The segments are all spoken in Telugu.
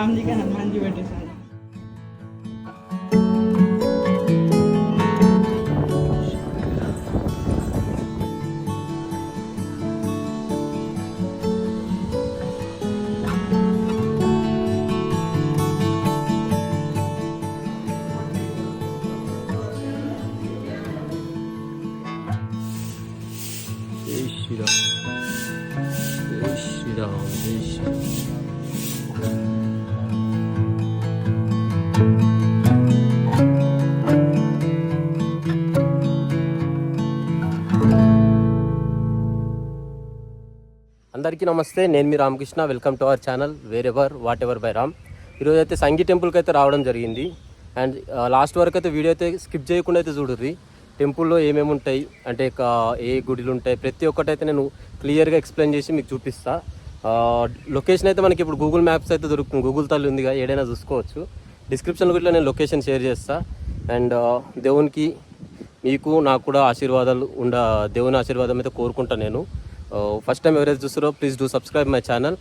राम जी का हनुमान जी बैठे साथ। जय श्री राम, जय श्री राम, जय श्री राम। అందరికీ నమస్తే, నేను మీ Ramakrishna. Welcome to our channel wherever whatever by Ram. ఈరోజు అయితే సంగీ టెంపుల్కి అయితే రావడం జరిగింది. అండ్ లాస్ట్ వరకు అయితే వీడియో అయితే స్కిప్ చేయకుండా అయితే చూడుర్రి. టెంపుల్లో ఏమేమి ఉంటాయి అంటే ఏ గుడిలు ఉంటాయి ప్రతి ఒక్కటి అయితే నేను క్లియర్గా ఎక్స్ప్లెయిన్ చేసి మీకు చూపిస్తా. లొకేషన్ అయితే మనకి ఇప్పుడు గూగుల్ మ్యాప్స్ అయితే దొరుకుతుంది, గూగుల్ తల్లి ఉందిగా, ఏడైనా చూసుకోవచ్చు. డిస్క్రిప్షన్ కూడా నేను లొకేషన్ షేర్ చేస్తా. అండ్ దేవునికి మీకు నాకు కూడా ఆశీర్వాదాలు దేవుని ఆశీర్వాదం అయితే కోరుకుంటాను నేను. ఫస్ట్ టైం ఎవరైతే చూస్తారో please do subscribe my channel.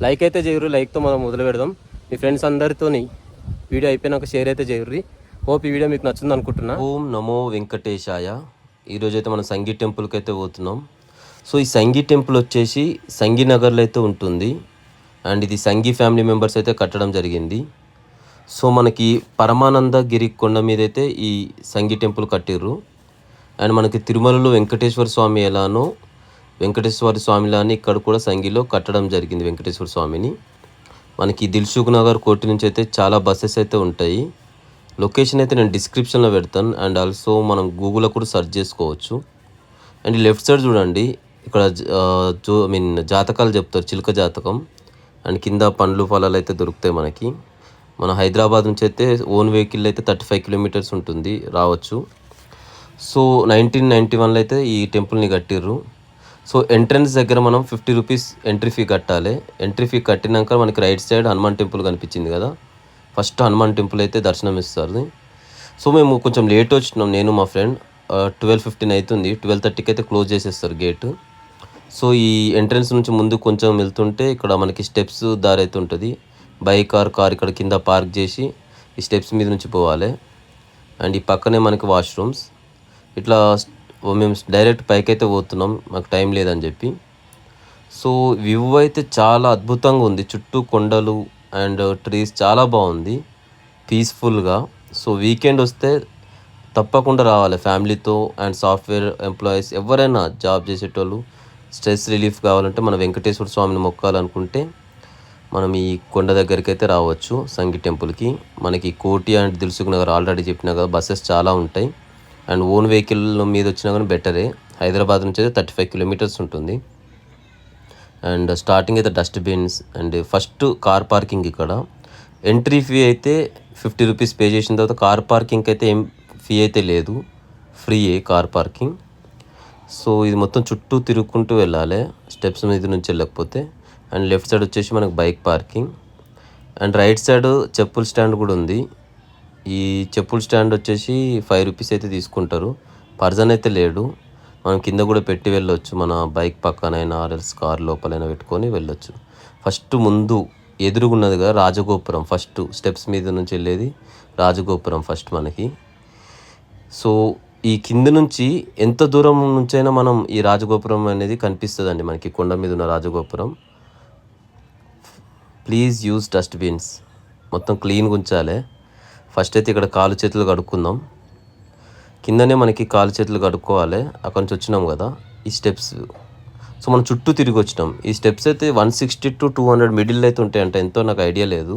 Like అయితే చేయరు, లైక్తో మనం మొదలు పెడదాం. మీ ఫ్రెండ్స్ అందరితోని వీడియో అయిపోయినాక షేర్ అయితే చేయర్రి. హోప్ ఈ వీడియో మీకు నచ్చింది అనుకుంటున్నా. ఓం నమో వెంకటేశాయ. ఈరోజు అయితే మనం సంగీ టెంపుల్కి అయితే పోతున్నాం. సో ఈ సంగీ టెంపుల్ వచ్చేసి సంగీ నగర్లో అయితే ఉంటుంది. అండ్ ఇది సంగీ ఫ్యామిలీ మెంబర్స్ అయితే కట్టడం జరిగింది. సో మనకి పరమానంద గిరి కొండ మీద అయితే ఈ సంగీ టెంపుల్ కట్టిర్రు. అండ్ మనకి తిరుమలలో వెంకటేశ్వర స్వామి ఎలానో వెంకటేశ్వర స్వామిలాని ఇక్కడ కూడా సంగీలో కట్టడం జరిగింది వెంకటేశ్వర స్వామిని. మనకి దిల్సుఖ్ నగర్ కోటి నుంచి అయితే చాలా బస్సెస్ అయితే ఉంటాయి. లొకేషన్ అయితే నేను డిస్క్రిప్షన్లో పెడతాను. అండ్ ఆల్సో మనం గూగుల్లో కూడా సెర్చ్ చేసుకోవచ్చు. అండ్ లెఫ్ట్ సైడ్ చూడండి, ఇక్కడ జాతకాలు చెప్తారు, చిలుక జాతకం. అండ్ కింద పండ్లు ఫలాలు అయితే దొరుకుతాయి మనకి. మన హైదరాబాద్ నుంచి అయితే ఓన్ వెహికల్ అయితే 35 కిలోమీటర్స్ ఉంటుంది, రావచ్చు. సో 1991లో అయితే ఈ టెంపుల్ని కట్టిర్రు. సో ఎంట్రన్స్ దగ్గర మనం 50 రూపీస్ ఎంట్రీ ఫీ కట్టాలి. ఎంట్రీ ఫీ కట్టినాక మనకి రైట్ సైడ్ హనుమాన్ టెంపుల్ కనిపించింది కదా, ఫస్ట్ హనుమాన్ టెంపుల్ అయితే దర్శనం ఇస్తారు. సో మేము కొంచెం లేట్ వచ్చినాం, నేను మా ఫ్రెండ్. 12:15 అవుతుంది, 12:30కి అయితే క్లోజ్ చేసేస్తారు గేటు. సో ఈ ఎంట్రన్స్ నుంచి ముందు కొంచెం వెళ్తుంటే ఇక్కడ మనకి స్టెప్స్ దారి అయితే ఉంటుంది. బైక్ కార్ ఇక్కడ కింద పార్క్ చేసి ఈ స్టెప్స్ మీద నుంచి పోవాలి. అండ్ ఈ పక్కనే మనకి వాష్రూమ్స్. ఇట్లా మేము డైరెక్ట్ పైకి అయితే పోతున్నాం, మాకు టైం లేదని చెప్పి. సో వ్యూ అయితే చాలా అద్భుతంగా ఉంది, చుట్టూ కొండలు అండ్ ట్రీస్ చాలా బాగుంది, పీస్ఫుల్గా. సో వీకెండ్ వస్తే తప్పకుండా రావాలి ఫ్యామిలీతో. అండ్ సాఫ్ట్వేర్ ఎంప్లాయీస్ ఎవరైనా జాబ్ చేసేటోళ్ళు స్ట్రెస్ రిలీఫ్ కావాలంటే మన వెంకటేశ్వర స్వామిని మొక్కాలనుకుంటే మనం ఈ కొండ దగ్గరికి అయితే రావచ్చు సంగీ టెంపుల్కి. మనకి కోటి అండ్ దిల్సుఖ్ నగర్ ఆల్రెడీ చెప్పినా కదా, బస్సెస్ చాలా ఉంటాయి. అండ్ ఓన్ వెహికల్ మీద వచ్చినా కానీ బెటరే. హైదరాబాద్ నుంచి అయితే 35 కిలోమీటర్స్ ఉంటుంది. అండ్ స్టార్టింగ్ అయితే dustbins and first car parking. ఇక్కడ ఎంట్రీ ఫీ అయితే 50 రూపీస్ పే చేసిన తర్వాత కార్ పార్కింగ్కి అయితే ఏం ఫీ అయితే లేదు, ఫ్రీయే కార్ పార్కింగ్. సో ఇది మొత్తం చుట్టూ తిరుగుకుంటూ వెళ్ళాలి స్టెప్స్ మీద నుంచి వెళ్ళకపోతే. అండ్ లెఫ్ట్ సైడ్ వచ్చేసి మనకు bike parking. And right side చెప్పుల స్టాండ్ కూడా ఉంది. ఈ చెప్పుల స్టాండ్ వచ్చేసి 5 రూపీస్ అయితే తీసుకుంటారు. పర్సన్ అయితే లేడు, మనం కింద కూడా పెట్టి వెళ్ళొచ్చు. మన బైక్ పక్కనైనా ఆర్ఎల్స్ కార్ లోపలైనా పెట్టుకొని వెళ్ళొచ్చు. ఫస్ట్ ముందు ఎదురుగున్నది కదా రాజగోపురం, ఫస్ట్ స్టెప్స్ మీద నుంచి వెళ్ళేది రాజగోపురం ఫస్ట్ మనకి. సో ఈ కింద నుంచి ఎంత దూరం నుంచైనా మనం ఈ రాజగోపురం అనేది కనిపిస్తుందండి మనకి, కొండ మీద ఉన్న రాజగోపురం. ప్లీజ్ యూజ్ డస్ట్బిన్స్, మొత్తం క్లీన్గా ఉంచాలి. ఫస్ట్ అయితే ఇక్కడ కాలు చేతులు కడుక్కుందాం. కిందనే మనకి కాలు చేతులు కడుక్కోవాలి. అక్కడి నుంచి వచ్చినాం కదా ఈ స్టెప్స్. సో మనం చుట్టూ తిరిగి వచ్చినాం. ఈ స్టెప్స్ అయితే 160 to 200 మిడిల్ అయితే ఉంటాయంట, ఎంతో నాకు ఐడియా లేదు.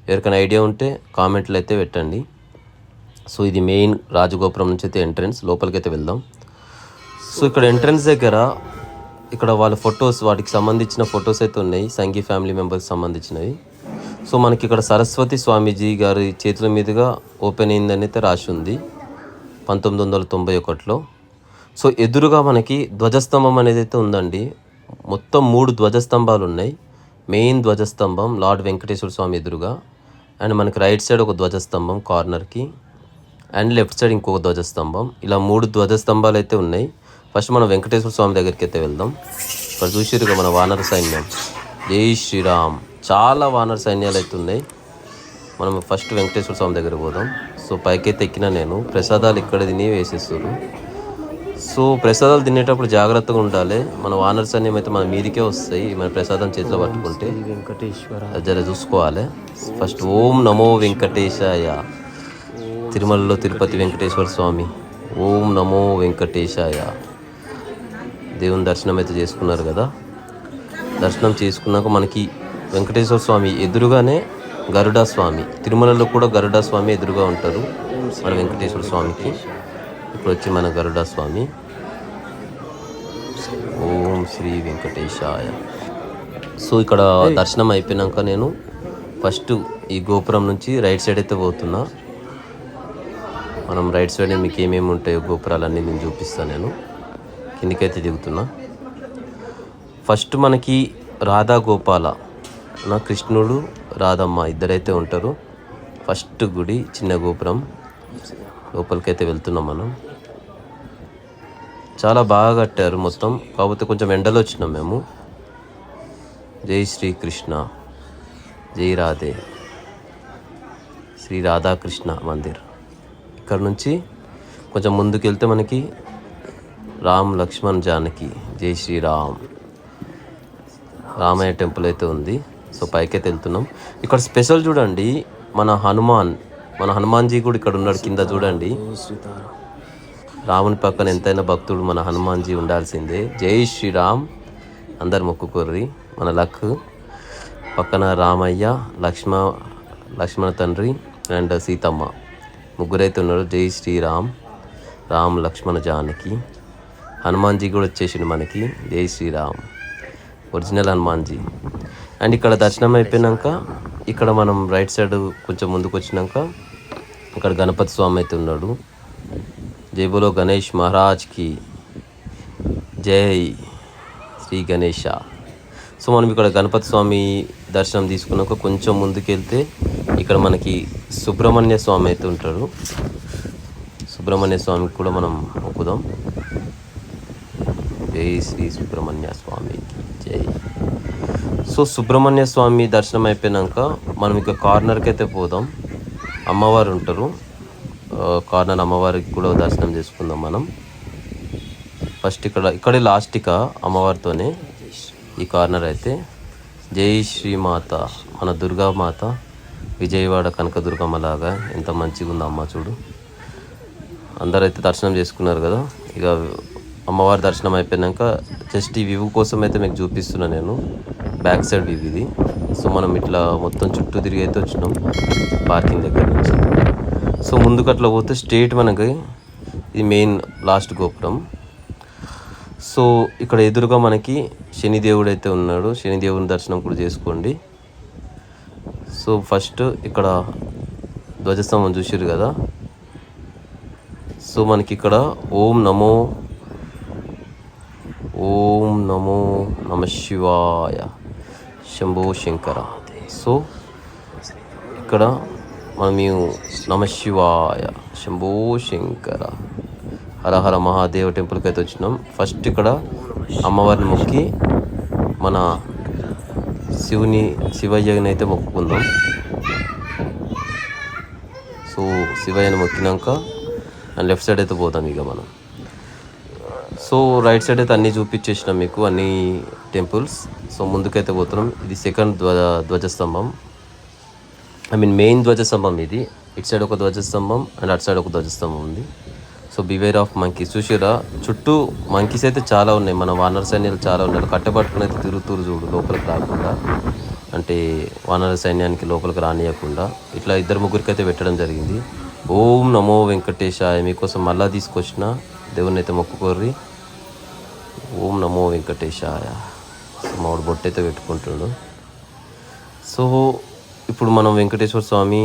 ఎవరికైనా ఐడియా ఉంటే కామెంట్లు అయితే పెట్టండి. సో ఇది మెయిన్ రాజగోపురం నుంచి అయితే ఎంట్రన్స్, లోపలికి అయితే వెళ్దాం. సో ఇక్కడ ఎంట్రన్స్ దగ్గర ఇక్కడ వాళ్ళ ఫొటోస్, వాటికి సంబంధించిన ఫొటోస్ అయితే ఉన్నాయి, సంగీ ఫ్యామిలీ మెంబర్స్కి సంబంధించినవి. సో మనకి ఇక్కడ సరస్వతి స్వామీజీ గారి చేతుల మీదుగా ఓపెన్ అయిందని అయితే రాసి ఉంది 1991లో. సో ఎదురుగా మనకి ధ్వజస్తంభం అనేది అయితే ఉందండి. మొత్తం 3 ధ్వజస్తంభాలు ఉన్నాయి. మెయిన్ ధ్వజస్తంభం లార్డ్ వెంకటేశ్వర స్వామి ఎదురుగా. అండ్ మనకి రైట్ సైడ్ ఒక ధ్వజస్తంభం కార్నర్కి, అండ్ లెఫ్ట్ సైడ్ ఇంకొక ధ్వజస్తంభం. ఇలా 3 ధ్వజస్తంభాలు అయితే ఉన్నాయి. ఫస్ట్ మనం వెంకటేశ్వర స్వామి దగ్గరికి అయితే వెళ్దాం. ఇక్కడ చూసిరుగా మన వానర సైన్యం. జై శ్రీరామ్. చాలా వానర సైన్యాలు అయితే ఉన్నాయి. మనం ఫస్ట్ వెంకటేశ్వర స్వామి దగ్గర పోదాం. సో పైకైతే ఎక్కినా నేను. ప్రసాదాలు ఇక్కడ తిని వేసేస్తారు. సో ప్రసాదాలు తినేటప్పుడు జాగ్రత్తగా ఉండాలి. మన వానర్స్ అన్ని అయితే మన మీదికే వస్తాయి. మన ప్రసాదం చేతిలో పట్టుకుంటే వెంకటేశ్వర జర చూసుకోవాలి. ఫస్ట్ ఓం నమో వెంకటేశాయ. తిరుమలలో తిరుపతి వెంకటేశ్వర స్వామి. ఓం నమో వెంకటేశాయ. దేవుని దర్శనం అయితే చేసుకున్నారు కదా. దర్శనం చేసుకున్నాక మనకి వెంకటేశ్వర స్వామి ఎదురుగానే గరుడా స్వామి. తిరుమలలో కూడా గరుడా స్వామి ఎదురుగా ఉంటారు మన వెంకటేశ్వర స్వామికి. ఇప్పుడు వచ్చి మన గరుడా స్వామి. ఓం శ్రీ వెంకటేశాయ. సో ఇక్కడ దర్శనం అయిపోయినాక నేను ఫస్ట్ ఈ గోపురం నుంచి రైట్ సైడ్ అయితే పోతున్నా. మనం రైట్ సైడ్ మీకు ఏమేమి ఉంటాయో గోపురాలన్నీ నేను చూపిస్తాను. నేను కిందికైతే దిగుతున్నా. ఫస్ట్ మనకి రాధా గోపాల, నా కృష్ణుడు రాధమ్మ ఇద్దరైతే ఉంటారు. ఫస్ట్ గుడి చిన్న గోపురం లోపలికైతే వెళ్తున్నాం మనం. చాలా బాగా కట్టారు మొత్తం. కాకపోతే కొంచెం ఎండలో వచ్చినాం మేము. జై శ్రీకృష్ణ, జై రాధే, శ్రీ రాధాకృష్ణ మందిర్. ఇక్కడ నుంచి కొంచెం ముందుకు వెళ్తే మనకి రామ్ లక్ష్మణ్ జానకి, జై శ్రీరామ్, రామయ్య టెంపుల్ అయితే ఉంది. సో పైకైతే వెళ్తున్నాం. ఇక్కడ స్పెషల్ చూడండి, మన హనుమాన్జీ కూడా ఇక్కడ ఉన్నాడు కింద చూడండి. రాముని పక్కన ఎంతైనా భక్తుడు మన హనుమాన్జీ ఉండాల్సిందే. జై శ్రీరామ్ అందరు మొక్కుకోర్రి. మన లక్ పక్కన రామయ్య, లక్ష్మణ తండ్రి అండ్ సీతమ్మ ముగ్గురైతే ఉన్నారు. జై శ్రీరామ్, రామ్ లక్ష్మణ జానకి. హనుమాన్జీ కూడా వచ్చేసిండు మనకి. జై శ్రీరామ్, ఒరిజినల్ హనుమాన్జీ. అండ్ ఇక్కడ దర్శనం అయిపోయినాక ఇక్కడ మనం రైట్ సైడ్ కొంచెం ముందుకు వచ్చినాక ఇక్కడ గణపతి స్వామి అయితే ఉన్నాడు. జై బోలో గణేష్ మహారాజ్కి జై, శ్రీ గణేష. సో మనం ఇక్కడ గణపతి స్వామి దర్శనం తీసుకున్నాక కొంచెం ముందుకు వెళ్తే ఇక్కడ మనకి సుబ్రహ్మణ్య స్వామి అయితే ఉంటాడు. సుబ్రహ్మణ్య స్వామికి కూడా మనం మొక్కుదాం. జై శ్రీ సుబ్రహ్మణ్య స్వామికి జై. సో సుబ్రహ్మణ్య స్వామి దర్శనం అయిపోయినాక మనం ఇక కార్నర్కి అయితే పోదాం. అమ్మవారు ఉంటారు కార్నర్. అమ్మవారికి కూడా దర్శనం చేసుకుందాం మనం. ఫస్ట్ ఇక్కడే లాస్ట్ ఇక అమ్మవారితోనే ఈ కార్నర్ అయితే. జై శ్రీమాత, మన దుర్గామాత, విజయవాడ కనకదుర్గమ్మ లాగా ఎంత మంచిగా ఉందో అమ్మ చూడు. అందరైతే దర్శనం చేసుకున్నారు కదా. ఇక అమ్మవారి దర్శనం అయిపోయినాక జస్ట్ ఈ వ్యూ కోసం అయితే మీకు చూపిస్తున్నా నేను. బ్యాక్ సైడ్ వ్యూ ఇది. సో మనం ఇట్లా మొత్తం చుట్టూ తిరిగి అయితే వచ్చినాం పార్కింగ్ దగ్గర నుంచి. సో ముందుకు అట్లా పోతే స్ట్రేట్ మనకి ఇది మెయిన్ లాస్ట్ గోపురం. సో ఇక్కడ ఎదురుగా మనకి శనిదేవుడు అయితే ఉన్నాడు. శనిదేవుని దర్శనం కూడా చేసుకోండి. సో ఫస్ట్ ఇక్కడ ధ్వజస్తంభం చూసారు కదా. సో మనకి ఇక్కడ ఓం నమో నమ శివాయ, శంభో శంకర. సో ఇక్కడ మనం నమ శివాయ, శంభో శంకర, హరహర మహాదేవ టెంపుల్కి అయితే వచ్చినాం. ఫస్ట్ ఇక్కడ అమ్మవారిని మొక్కి మన శివయ్యని అయితే మొక్కుకుందాం. సో శివయ్యని మొక్కినాక అండ్ లెఫ్ట్ సైడ్ అయితే పోతాం ఇక మనం. సో రైట్ సైడ్ అయితే అన్నీ చూపించేసినాం మీకు, అన్ని టెంపుల్స్. సో ముందుకైతే పోతున్నాం. ఇది సెకండ్ ధ్వజస్తంభం, మెయిన్ ధ్వజస్తంభం ఇది. ఇటు సైడ్ ఒక ధ్వజస్తంభం అండ్ అటు సైడ్ ఒక ధ్వజస్తంభం ఉంది. So beware of monkeys. చూసిరా చుట్టూ మంకీస్ అయితే చాలా ఉన్నాయి. మన వానర సైన్యాలు చాలా ఉన్నారు. కట్టబట్టుకుని అయితే తిరుగుతూరు చూడు, లోపలికి రాకుండా. అంటే వానర సైన్యానికి లోపలికి రానియకుండా ఇట్లా 2-3 అయితే పెట్టడం జరిగింది. ఓం నమో వెంకటేశాయ. మీకోసం మళ్ళా తీసుకొచ్చిన దేవుని అయితే మొక్కుకోర్రి. ఓం నమో వెంకటేశాయ. మామిడి బొట్టు అయితే పెట్టుకుంటాడు. సో ఇప్పుడు మనం వెంకటేశ్వర స్వామి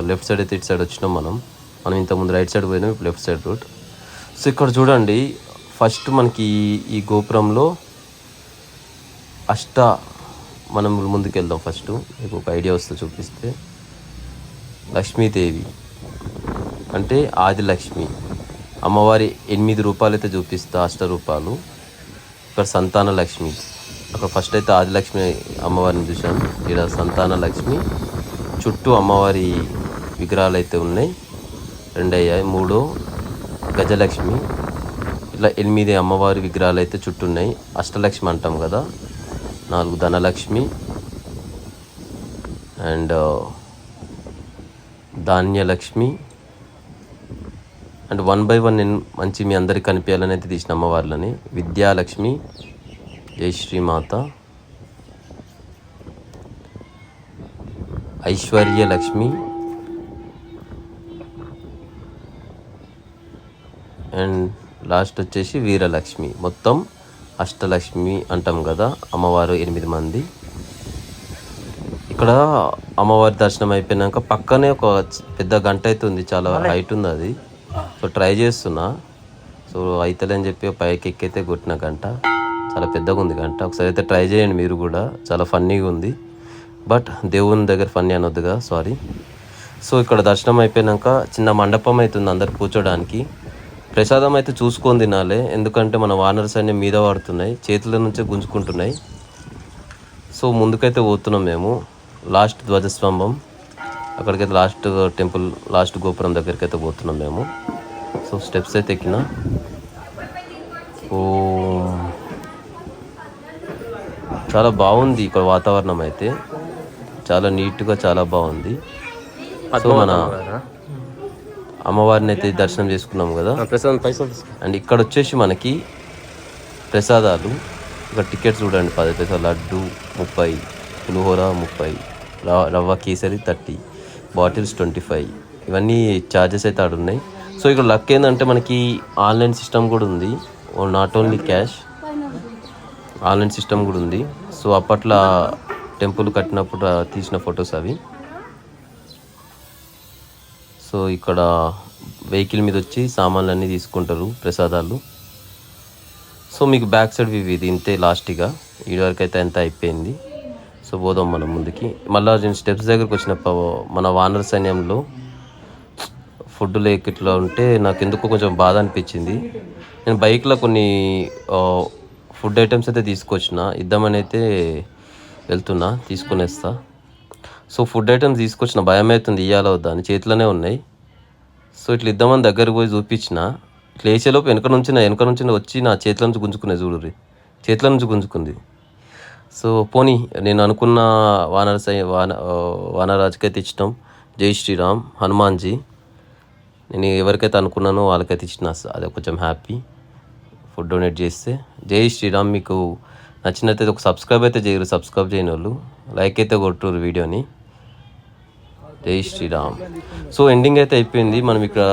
లెఫ్ట్ సైడ్ అయితే ఇటు సైడ్ వచ్చినాం మనం ఇంతకుముందు రైట్ సైడ్ పోయినాం, ఇప్పుడు లెఫ్ట్ సైడ్ రూట్. సో ఇక్కడ చూడండి, ఫస్ట్ మనకి ఈ గోపురంలో మనం ముందుకు వెళ్దాం. ఫస్ట్ మీకు ఒక ఐడియా వస్తే చూపిస్తే, లక్ష్మీదేవి అంటే ఆదిలక్ష్మి అమ్మవారి 8 రూపాయలు అయితే చూపిస్తా, అష్టరూపాలు. ఇక్కడ సంతాన లక్ష్మి అక్కడ ఫస్ట్ అయితే ఆదిలక్ష్మి అమ్మవారిని చూసాం. ఇక్కడ సంతాన లక్ష్మి, చుట్టూ అమ్మవారి విగ్రహాలు అయితే ఉన్నాయి. 2 అయ్యాయి. 3 గజలక్ష్మి, ఇట్లా 8 అమ్మవారి విగ్రహాలు అయితే చుట్టూ ఉన్నాయి. అష్టలక్ష్మి అంటాం కదా. 4 Dhanalakshmi and Dhanyalakshmi and 1 by 1 నేను మంచి మీ అందరికి కనిపించాలని అయితే తీసిన అమ్మవార్లని. విద్యాలక్ష్మి, జై శ్రీమాత, ఐశ్వర్యలక్ష్మి అండ్ లాస్ట్ వచ్చేసి వీరలక్ష్మి. మొత్తం అష్టలక్ష్మి అంటాం కదా అమ్మవారు 8 మంది. ఇక్కడ అమ్మవారి దర్శనం అయిపోయినాక పక్కనే ఒక పెద్ద గంట అయితే ఉంది, చాలా హైట్ ఉంది అది. సో ట్రై చేస్తున్నా, సో అవుతలేని చెప్పి పైకి ఎక్కైతే కొట్టిన గంట. చాలా పెద్దగా ఉంది గంట. ఒకసారి అయితే ట్రై చేయండి మీరు కూడా, చాలా ఫన్నీగా ఉంది. బట్ దేవుని దగ్గర ఫన్నీ అనొద్దుగా, సారీ. సో ఇక్కడ దర్శనం అయిపోయినాక చిన్న మండపం అవుతుంది అందరు కూర్చోడానికి. ప్రసాదం అయితే చూసుకొని తినాలి, ఎందుకంటే మన వానర్స్ అన్నీ మీద పడుతున్నాయి, చేతుల నుంచే గుంజుకుంటున్నాయి. సో ముందుకైతే పోతున్నాం మేము. లాస్ట్ ధ్వజస్తంభం అక్కడికైతే లాస్ట్ టెంపుల్ లాస్ట్ గోపురం దగ్గరికి అయితే పోతున్నాం మేము. సో స్టెప్స్ అయితే ఎక్కిన. ఓ చాలా బాగుంది ఇక్కడ వాతావరణం అయితే, చాలా నీట్గా చాలా బాగుంది. సో మన అమ్మవారిని అయితే దర్శనం చేసుకున్నాం కదా. అండ్ ఇక్కడ వచ్చేసి మనకి ప్రసాదాలు, ఇక్కడ టికెట్స్ చూడండి. 10 పైసలు లడ్డు 30, పులిహోర 30, రవ్వ కేసరి 30, బాటిల్స్ 25. ఇవన్నీ ఛార్జెస్ అయితే ఆడున్నాయి. సో ఇక్కడ లక్ ఏంటంటే మనకి ఆన్లైన్ సిస్టమ్ కూడా ఉంది, not only cash, online system కూడా ఉంది. సో అప్పట్లో టెంపుల్ కట్టినప్పుడు తీసిన ఫొటోస్ అవి. సో ఇక్కడ వెహికల్ మీద వచ్చి సామాన్లు అన్నీ తీసుకుంటారు, ప్రసాదాలు. సో మీకు బ్యాక్ సైడ్ ఇది ఇంతే లాస్ట్గా. ఈ వరకు అయితే అంతా అయిపోయింది. సో పోదాం మనం ముందుకి. మళ్ళీ నేను స్టెప్స్ దగ్గరకు వచ్చిన మన వానర సైన్యంలో ఫుడ్ లేక ఇట్లా ఉంటే నాకు ఎందుకో కొంచెం బాధ అనిపించింది. నేను బైక్లో కొన్ని ఫుడ్ ఐటమ్స్ అయితే తీసుకొచ్చిన, ఇద్దామని అయితే వెళ్తున్నా, తీసుకునేస్తా. సో ఫుడ్ ఐటమ్స్ తీసుకొచ్చిన, భయం అవుతుంది ఇయ్యాల వద్దా అని, చేతిలోనే ఉన్నాయి. సో ఇట్లా ఇద్దామని దగ్గరకు పోయి చూపించిన, ఇట్లా వేసేలోపు వెనక నుంచి వచ్చి నా చేతుల నుంచి గుంజుకునే, చూడుర్రి చేతుల నుంచి గుంజుకుంది. సో పోనీ నేను అనుకున్న వానరాజుకైతే ఇష్టం. జై శ్రీరామ్, హనుమాన్జీ. నేను ఎవరికైతే అనుకున్నానో వాళ్ళకైతే ఇచ్చిన, అదే కొంచెం హ్యాపీ. ఫుడ్ డొనేట్ చేస్తే. జై శ్రీరామ్. మీకు నచ్చినట్టయితే ఒక సబ్స్క్రైబ్ అయితే చేయరు, సబ్స్క్రైబ్ చేయని వాళ్ళు లైక్ అయితే కొట్టురు వీడియోని. జై శ్రీరామ్. సో ఎండింగ్ అయితే అయిపోయింది. మనం ఇక్కడ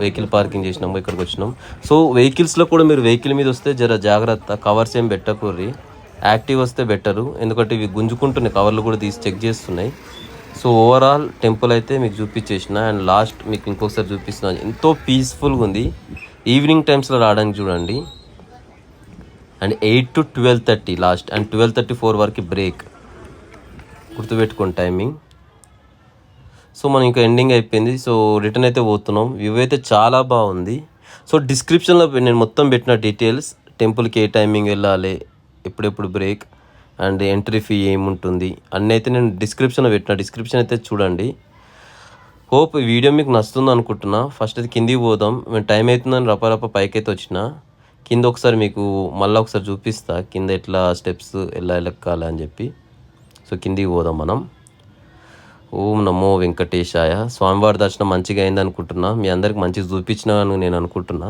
వెహికల్ పార్కింగ్ చేసినాము, ఇక్కడికి వచ్చినాం. సో వెహికల్స్లో కూడా మీరు వెహికల్ మీద వస్తే జర జాగ్రత్త, కవర్స్ ఏం పెట్టకూర్రి, యాక్టివ్ వస్తే బెటరు, ఎందుకంటే ఇవి గుంజుకుంటున్నాయి, కవర్లు కూడా తీసి చెక్ చేస్తున్నాయి. సో ఓవరాల్ టెంపుల్ అయితే మీకు చూపించేసిన. అండ్ లాస్ట్ మీకు ఇంకొకసారి చూపిస్తున్నాను, ఎంతో పీస్ఫుల్గా ఉంది. ఈవినింగ్ టైమ్స్లో రావడానికి చూడండి. అండ్ 8 to 12:30 లాస్ట్, అండ్ 12:34 వరకు బ్రేక్, గుర్తుపెట్టుకోండి టైమింగ్. సో మనం ఇంకా ఎండింగ్ అయిపోయింది. సో రిటర్న్ అయితే పోతున్నాం. వ్యూ అయితే చాలా బాగుంది. సో డిస్క్రిప్షన్లో నేను మొత్తం పెట్టిన డీటెయిల్స్, టెంపుల్కి ఏ టైమింగ్ వెళ్ళాలి, ఎప్పుడెప్పుడు బ్రేక్, అండ్ ఎంట్రీ ఫీ ఏముంటుంది అన్నీ అయితే నేను డిస్క్రిప్షన్లో పెట్టిన. డిస్క్రిప్షన్ అయితే చూడండి. హోప్ ఈ వీడియో మీకు నచ్చుతుంది అనుకుంటున్నా. ఫస్ట్ అయితే కిందికి పోదాం. మేము టైం అవుతుందని రపరప పైకి అయితే వచ్చిన. కింద ఒకసారి మీకు మళ్ళీ ఒకసారి చూపిస్తా, కింద ఎట్లా స్టెప్స్ ఎలా ఎక్కాలి అని చెప్పి. సో కిందికి పోదాం మనం. ఓం నమో వెంకటేశాయ. స్వామివారి దర్శనం మంచిగా అయింది అనుకుంటున్నా, మీ అందరికి మంచిగా చూపించిన అని నేను అనుకుంటున్నా.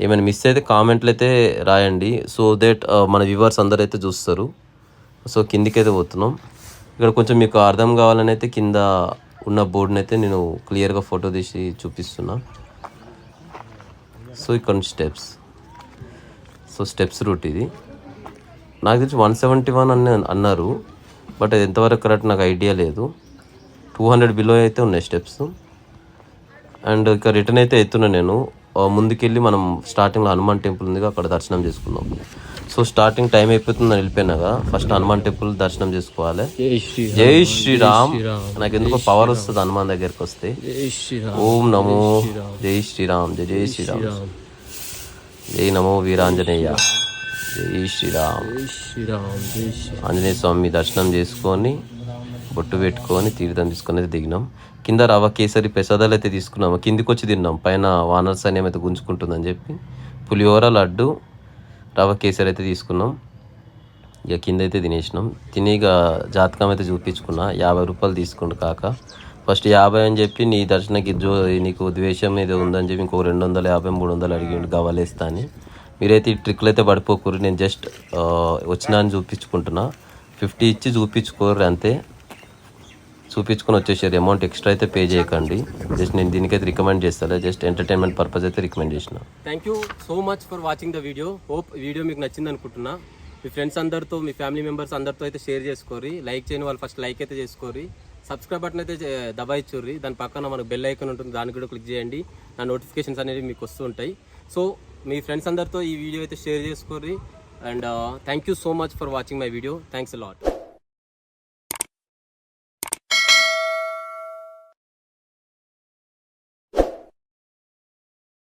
ఏమైనా మిస్ అయితే కామెంట్లు అయితే రాయండి, సో దట్ మన వ్యూవర్స్ అందరూ అయితే చూస్తారు. సో కిందికి అయితే పోతున్నాం. ఇక్కడ కొంచెం మీకు అర్థం కావాలని అయితే కింద ఉన్న బోర్డుని అయితే నేను క్లియర్గా ఫోటో తీసి చూపిస్తున్నా. సో ఇక్కడ నుంచి స్టెప్స్. సో స్టెప్స్ రూట్ ఇది. నాకు తెలిసి 171 అని అన్నారు, బట్ అది ఎంతవరకు కరెక్ట్ నాకు ఐడియా లేదు. 200 బిలో అయితే ఉన్నాయి స్టెప్స్. అండ్ ఇక రిటర్న్ అయితే ఎత్తున్నా నేను. ముందుకెళ్ళి మనం స్టార్టింగ్లో హనుమాన్ టెంపుల్ ఉందిగా, అక్కడ దర్శనం చేసుకుందాం. సో స్టార్టింగ్ టైం అయిపోతుందని వెళ్ళిపోయినాగా ఫస్ట్ హనుమాన్ టెంపుల్ దర్శనం చేసుకోవాలి. జై శ్రీరామ్. నాకు ఎందుకో పవర్ వస్తుంది హనుమాన్ దగ్గరికి వస్తే. ఓం నమో జై శ్రీరామ్, జై జై శ్రీరామ్, జై నమో వీరాంజనేయ, జై శ్రీరామ్. ఆంజనేయ స్వామి దర్శనం చేసుకొని బొట్టు పెట్టుకొని తీర్థం తీసుకొని అయితే దిగినాం. కింద రవ్వ కేసరి ప్రసాదాలు అయితే తీసుకున్నాము. కిందికి వచ్చి తిన్నాం, పైన వానర్ సైన్యం అయితే గుంజుకుంటుందని చెప్పి పులిహోర లడ్డు రవ్వ కేసరి అయితే తీసుకున్నాం. ఇక కింద అయితే తినేసినాం. తిని ఇక జాతకం అయితే చూపించుకున్నా. 50 రూపాయలు తీసుకుంటు కాక. ఫస్ట్ 50 అని చెప్పి నీ దర్శనకి నీకు ద్వేషం ఏదో ఉందని చెప్పి ఇంకో 250 300 అడిగిండు గవ్వలేస్తా అని. మీరైతే ఈ ట్రిక్లు అయితే పడిపోకూరు. నేను జస్ట్ వచ్చినా అని చూపించుకుంటున్నా. 50 ఇచ్చి చూపించుకోరు అంతే. చూపించుకొని వచ్చేసారు. అమౌంట్ ఎక్స్ట్రా అయితే పే చేయకండి. జస్ట్ నేను దీనికైతే రికమెండ్ చేస్తాను. జస్ట్ ఎంటర్టైన్మెంట్ పర్పస్ అయితే రికమెండ్ చేసిన. Thank you so much for watching the video. Hope video మీకు నచ్చింది అనుకుంటున్నా. మీ ఫ్రెండ్స్ అందరితో, మీ ఫ్యామిలీ మెంబర్స్ అందరితో అయితే షేర్ చేసుకోరి. లైక్ చేయని వాళ్ళు ఫస్ట్ లైక్ అయితే చేసుకోరి. సబ్స్క్రైబ్ బటన్ అయితే దబాయిచ్చుర్రి. దాని పక్కన మనకు బెల్ ఐకాన్ ఉంటుంది, దాన్ని కూడా క్లిక్ చేయండి. నా నోటిఫికేషన్స్ అనేవి మీకు వస్తూ ఉంటాయి. సో మీ ఫ్రెండ్స్ అందరితో ఈ వీడియో అయితే షేర్ చేసుకోరి. And thank you so much for watching my video. Thanks a lot.